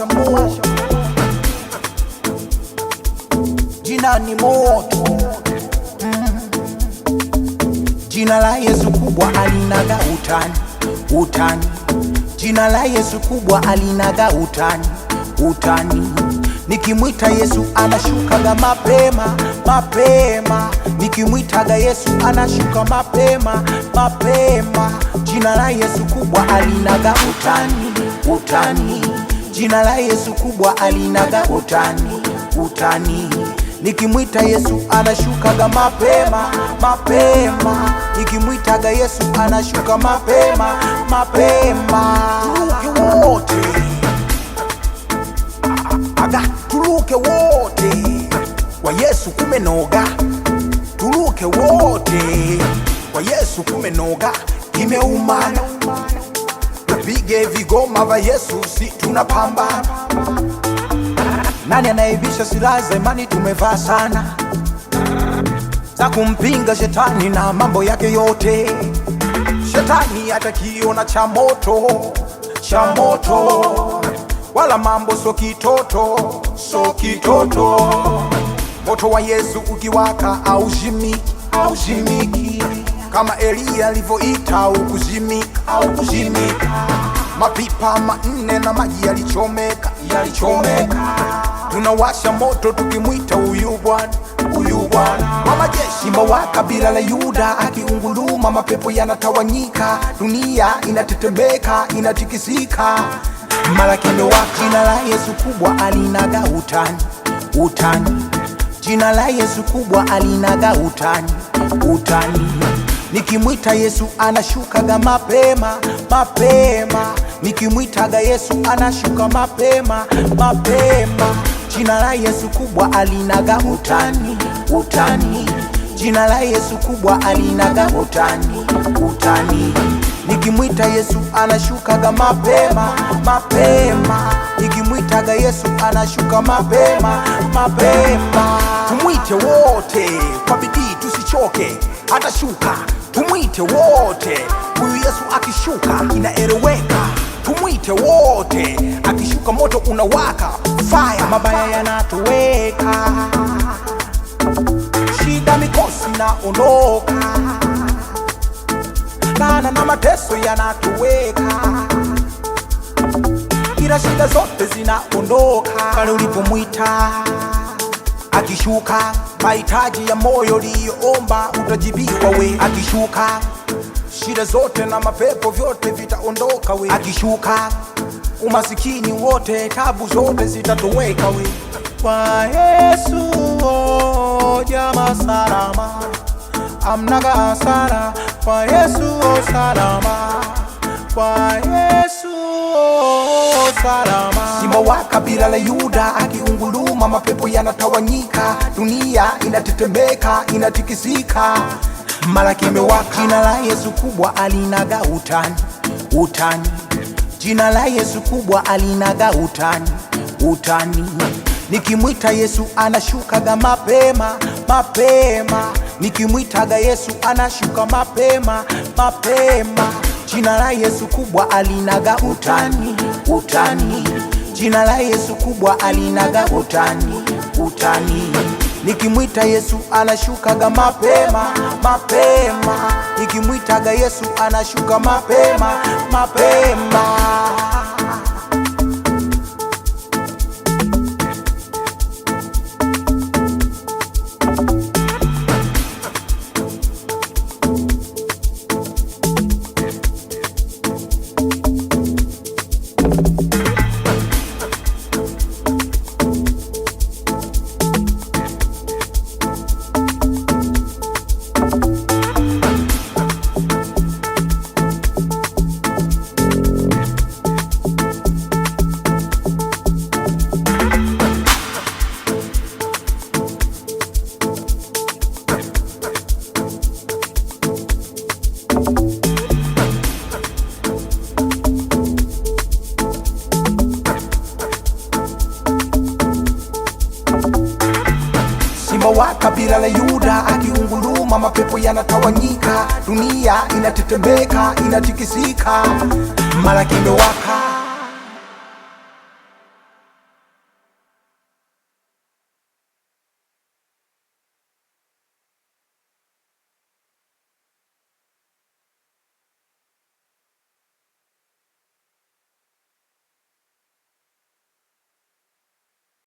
moto, jina ni moto. Jina la Yesu kubwa alinaga utani, utani. Jina la Yesu kubwa alinaga utani, utani. Nikimwita Yesu anashukaga mapema, mapema. Nikimwitaga Yesu anashuka mapema, mapema. Jina la Yesu kubwa alinaga utani, utani. Jina la Yesu kubwa alinaga utani, utani. Nikimwita Yesu anashukaga mapema, mapema. Nikimwitaga Yesu anashuka mapema, mapema. Tuluke wote, tuluke wote, kwa Yesu kumenoga. Tuluke wote, kwa Yesu kumenoga. Kimeumana, tupige vigoma vya Yesu, si tunapambana. Nani anaibisha silaha za imani? Tumevaa sana za kumpinga shetani na mambo yake yote. Shetani atakiona cha moto, cha moto. Wala mambo so kitoto, so kitoto. Moto wa Yesu ukiwaka au zimiki, kama Elia alivyoita ukuzimika, au kuzimika. Mapipa manne na maji yalichomeka, yalichomeka. Tunawasha moto tukimwita huyu Bwana, huyu Bwana wa majeshi. Mawaka kabila la Yuda akiunguluma, mapepo yanatawanyika, dunia inatetemeka, inatikisika. Malaki imewaka. Jina la Yesu kubwa alinaga utani, utani. Jina la Yesu kubwa alinaga utani, utani. Nikimwita Yesu anashukaga mapema, mapema. Nikimwitaga Yesu anashuka mapema, mapema. Jina la Yesu kubwa alinaga utani, utani. Jina la Yesu kubwa alinaga utani, utani. Nikimwita Yesu anashukaga mapema, mapema. Nikimwitaga Yesu anashuka mapema, mapema. Tumwite wote kwa bidii, tusichoke, atashuka. Tumwite wote, huyu Yesu akishuka inaeleweka. Tumwite wote, akishuka moto unawaka, fire. Mabaya yanatoweka, shida mikosi naondoka, laana na mateso yanatoweka, kila shida zote zinaondoka pale ulipomwita. Akishuka, mahitaji ya moyo uliyoomba utajibiwa we. Akishuka, shida zote na mapepo vyote vitaondoka we. Akishuka, umasikini wote, tabu zote zitatoweka we. Kwa Yesu jama salama, amnaga hasara. Kwa Yesu salama, kwa Yesu salama. Simba wa kabila la Yuda akiunguluma, mapepo yanatawanyika, dunia inatetemeka, inatikisika. Malaki imewaka. Jina la Yesu kubwa alinaga utani, utani. Jina la Yesu kubwa alinaga utani, utani. Nikimwita Yesu anashukaga mapema, mapema. Nikimwitaga Yesu anashuka mapema, mapema. Jina la Yesu kubwa alinaga utani, utani. Jina la Yesu kubwa alinaga utani, utani. Nikimwita Yesu anashukaga mapema, mapema. Nikimwitaga Yesu anashuka mapema, mapema. Simba wa kabila la Yuda akiunguluma, mapepo yanatawanyika, dunia inatetemeka, inatikisika. Malaki imewaka.